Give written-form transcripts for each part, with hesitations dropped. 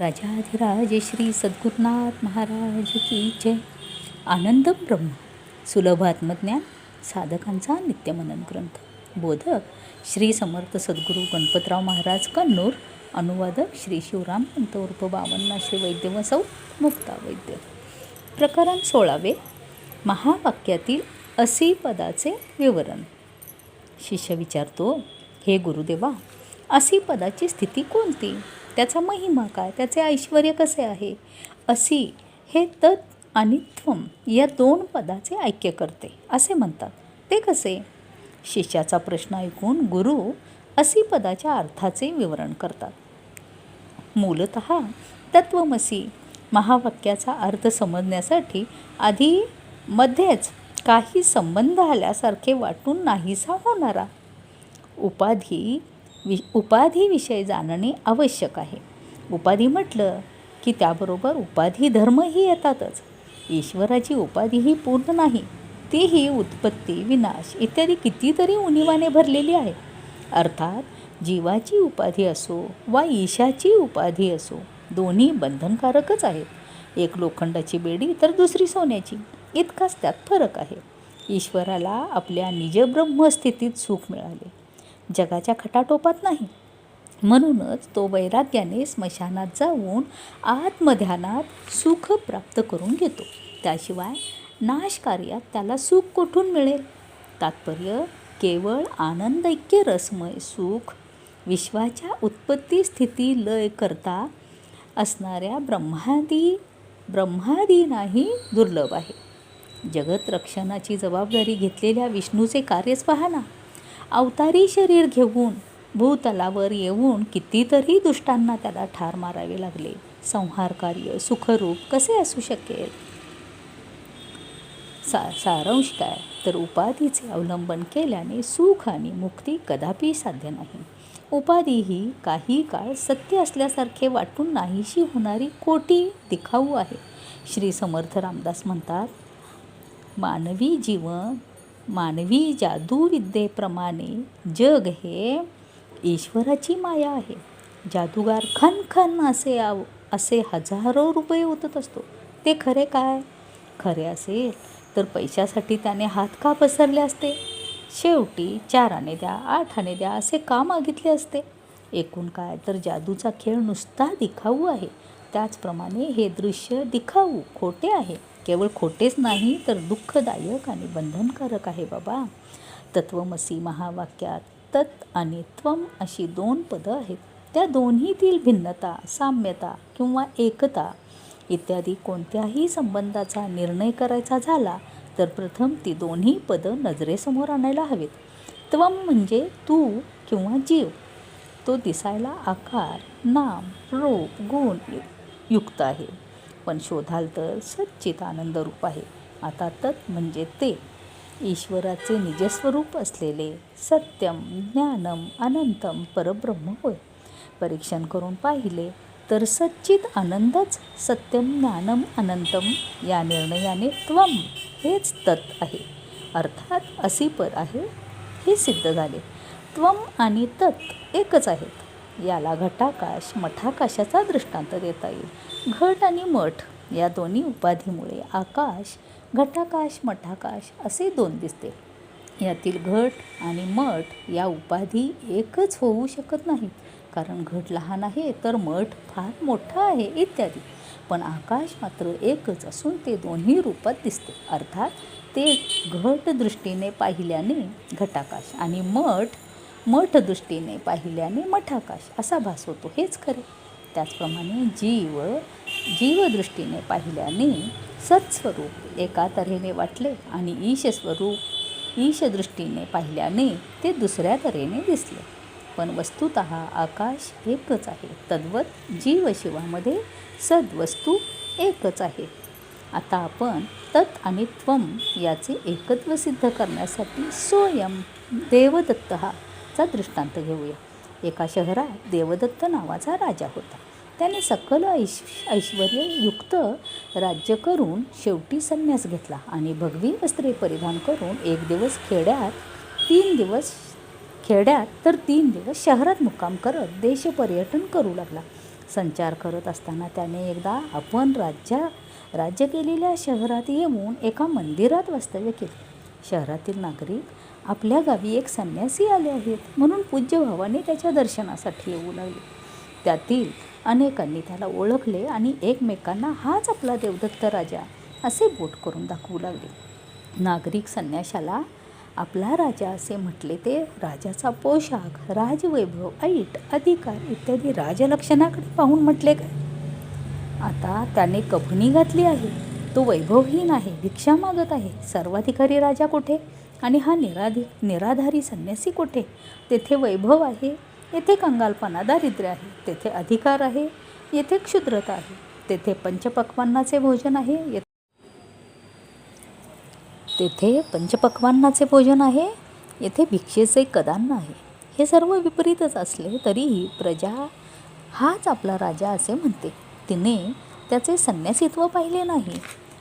राजाधिराज श्री सद्गुरुनाथ महाराज की जय. आनंदम ब्रह्म सुलभ आत्मज्ञान साधकांचा नित्यमनन ग्रंथ. बोधक श्री समर्थ सद्गुरू गणपतराव महाराज कन्नूर. अनुवादक श्री शिवराम पंत उर्फ बावन्ना श्री वैद्य व सौ मुक्ता वैद्य. प्रकरण 16. महावाक्यातील 80 पदाचे विवरण. शिष्य विचारतो, हे गुरुदेवा, 80 पदाची स्थिती कोणती? त्याचा महिमा काय? त्याचे ऐश्वर कसे आहे? 80 हे तत् आणि त्वम या 2 पदाचे ऐक्य करते असे म्हणतात, ते कसे? शिष्याचा प्रश्न ऐकून गुरु 80 पदाच्या अर्थाचे विवरण करतात. मूलतः तत्वमसी महावाक्याचा अर्थ समजण्यासाठी आधी मध्येच काही संबंध आल्यासारखे वाटून नाहीसा होणारा उपाधी विषय आवश्यक आहे. उपाधी म्हटलं की त्याबरोबर उपाधी धर्मही येतातच. ईश्वराची उपाधी ही पूर्ण नाही, तीही उत्पत्ती, विनाश इत्यादी कितीतरी उणिवाने भरलेली आहे. अर्थात जीवाची उपाधी असो वा ईशाची उपाधी असो, दोन्ही बंधनकारकच आहेत. एक लोखंडाची बेडी तर दुसरी सोन्याची, इतकाच त्यात फरक आहे. ईश्वराला आपल्या निजब्रह्मस्थितीत सुख मिळाले, जगाच्या खटाटोपात नाही. म्हणूनच तो वैराग्याने स्मशानात जाऊन आत्मध्यानात सुख प्राप्त करून घेतो. त्याशिवाय नाशकार्यात त्याला सुख कुठून मिळेल? तात्पर्य केवळ आनंदैक्य रसमय सुख विश्वाच्या उत्पत्ती स्थिती लय करता असणाऱ्या ब्रह्मादींनाही दुर्लभ आहे. जगत रक्षणाची जबाबदारी घेतलेल्या विष्णूचे कार्यच पहा ना. अवतारी शरीर घेऊन भूतलावर येऊन कितीतरी दुष्टांना त्याला ठार मारावे लागले. संहार कार्य सुखरूप कसे असू शकेल? सारांश काय तर उपाधीचे अवलंबन केल्याने सुख आणि मुक्ती कदापि साध्य नाही. उपाधी ही काही काळ सत्य असल्यासारखे वाटून नाहीशी होणारी खोटी दिखाऊ आहे. श्री समर्थ रामदास म्हणतात, मानवी जादूविद्येप्रमाणे जग हे ईश्वराची माया आहे. जादूगार खन असे हजारो रुपये ओतत असतो. ते खरे काय? खरे असेल तर पैशासाठी त्याने हात का पसरले असते? शेवटी 4 आणे द्या, 8 आणे द्या असे का मागितले असते? एकूण काय तर जादूचा खेळ नुसता दिखाऊ आहे. त्याचप्रमाणे हे दृश्य दिखाऊ खोटे आहे. केवळ खोटेच नाही तर दुःखदायक आणि बंधनकारक आहे बाबा. तत्वमसी महावाक्यात तत् आणि त्वम अशी 2 पदं आहेत. त्या दोन्हीतील भिन्नता, साम्यता किंवा एकता इत्यादी कोणत्याही संबंधाचा निर्णय करायचा झाला तर प्रथम ती दोन्ही पदं नजरेसमोर आणायला हवीत. त्वम म्हणजे तू किंवा जीव. तो दिसायला आकार, नाम, रूप, गुण युक्त आहे, पण शोधाल तर सच्चित आनंदरूप आहे. आता तत् म्हणजे ते ईश्वराचे निजस्वरूप असलेले सत्यम, ज्ञानम, अनंतम परब्रह्म होय. परीक्षण करून पाहिले तर सच्चित आनंदच सत्यम, ज्ञानम, अनंतम या निर्णयाने त्वम हेच तत् आहे. अर्थात 80 पद आहे हे सिद्ध झाले. त्वम आणि तत् एकच आहेत. याला घटाकाश, मठाकाशाचा दृष्टांत देता येईल. घट आणि मठ या दोन्ही उपाधीमुळे आकाश, घटाकाश, मठाकाश असे 2 दिसते. यातील घट आणि मठ या उपाधी एकच होऊ शकत नाहीत, कारण घट लहान आहे तर मठ फार मोठा आहे इत्यादी. पण आकाश मात्र एकच असून ते दोन्ही रूपात दिसते. अर्थात ते घट दृष्टीने पाहिल्याने घटाकाश आणि मठ दृष्टीने पाहिल्याने मठाकाश असा भास होतो, हेच खरे. त्याचप्रमाणे जीव दृष्टीने पाहिल्याने सत्स्वरूप एका तऱ्हेने वाटले आणि ईश दृष्टीने पाहिल्याने ते दुसऱ्या तऱ्हेने दिसले. पण वस्तुतः आकाश एकच आहे. तद्वत जीवशिवामध्ये सद्वस्तू एकच आहे. आता आपण तत् आणि त्वम याचे एकत्व सिद्ध करण्यासाठी सोयम देवदत्त चा दृष्टांत घेऊया. एका शहरात देवदत्त नावाचा राजा होता. त्याने सकल ऐश्वर्ययुक्त राज्य करून शेवटी संन्यास घेतला आणि भगवी वस्त्रे परिधान करून 1 दिवस खेड्यात तर 3 दिवस शहरात मुक्काम करत देशपर्यटन करू लागला. संचार करत असताना त्याने एकदा आपण राज्य केलेल्या शहरात येऊन एका मंदिरात वास्तव्य केले. शहरातील नागरिक आपल्या गावी एक संन्यासी आले आहेत म्हणून पूज्य भावाने त्याच्या दर्शनासाठी येऊ लागले. त्यातील अनेकांनी त्याला ओळखले आणि एकमेकांना हाच आपला देवदत्त राजा असे बोट करून दाखवू लागले. नागरिक संन्याशाला आपला राजा असे म्हटले ते राजाचा पोशाख, राजवैभव, ऐट, अधिकार इत्यादी राजलक्षणाकडे पाहून म्हटले काय? आता त्याने कफनी घातली आहे, तो वैभवहीन आहे, भिक्षा मागत आहे. सर्वाधिकारी राजा कुठे आणि हा निराधारी संन्यासी कुठे? तेथे वैभव आहे, येथे कंगालपणा दारिद्र्य आहे. तेथे अधिकार आहे, येथे क्षुद्रता आहे. तेथे पंचपक्वान्नाचे भोजन आहे, येथे भिक्षेचे कदान्न आहे. हे सर्व विपरीतच असले तरीही प्रजा हाच आपला राजा असे म्हणते. तिने त्याचे संन्यासित्व पाहिले नाही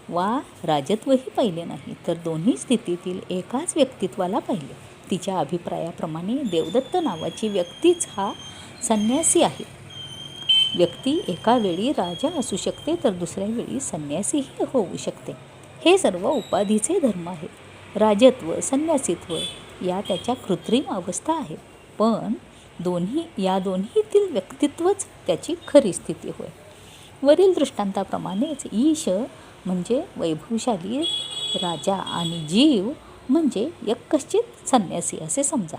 वा राजत्वही पाहिले नाही, तर दोन्ही स्थितीतील एकाच व्यक्तित्वाला पाहिले. तिच्या अभिप्रायाप्रमाणे देवदत्त नावाची व्यक्तीच हा संन्यासी आहे. व्यक्ती एका वेळी राजा असू शकते तर दुसऱ्या वेळी संन्यासीही होऊ शकते. हे सर्व उपाधीचे धर्म आहेत. राजत्व, संन्यासित्व या त्याच्या कृत्रिम अवस्था आहेत, पण या दोन्हीतील व्यक्तित्वच त्याची खरी स्थिती होय. वरील दृष्टांताप्रमाणेच ईश म्हणजे वैभवशाली राजा आणि जीव म्हणजे यक्कश्चित संन्यासी असे समजा.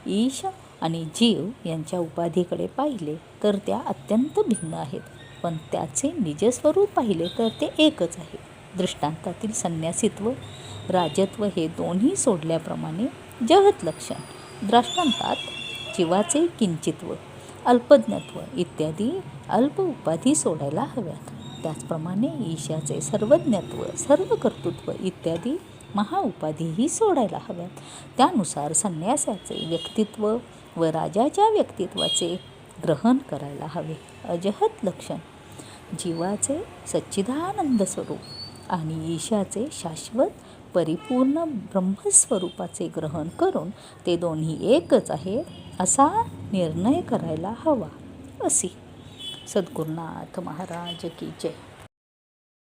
ईश आणि जीव यांच्या उपाधीकडे पाहिले तर त्या अत्यंत भिन्न आहेत, पण त्याचे निजस्वरूप पाहिले तर ते एकच आहे. दृष्टांतातील संन्यासित्व, राजत्व हे दोन्ही सोडल्याप्रमाणे जहत लक्षण दृष्टांतात जीवाचे किंचित्व, अल्पज्ञत्व इत्यादी अल्प उपाधी सोडायला हव्यात. त्याचप्रमाणे ईशाचे सर्वज्ञत्व, सर्व कर्तृत्व इत्यादी महाउपाधीही सोडायला हव्यात. त्यानुसार संन्यासाचे व्यक्तित्व व राजाच्या व्यक्तित्वाचे ग्रहण करायला हवे. अजहत लक्षण जीवाचे सच्चिदानंद स्वरूप आणि ईशाचे शाश्वत परिपूर्ण ब्रह्मस्वरूपाचे ग्रहण करून ते दोन्ही एकच आहे असा निर्णय करायला हवा. अशी सद्गुरुनाथ महाराज की जय.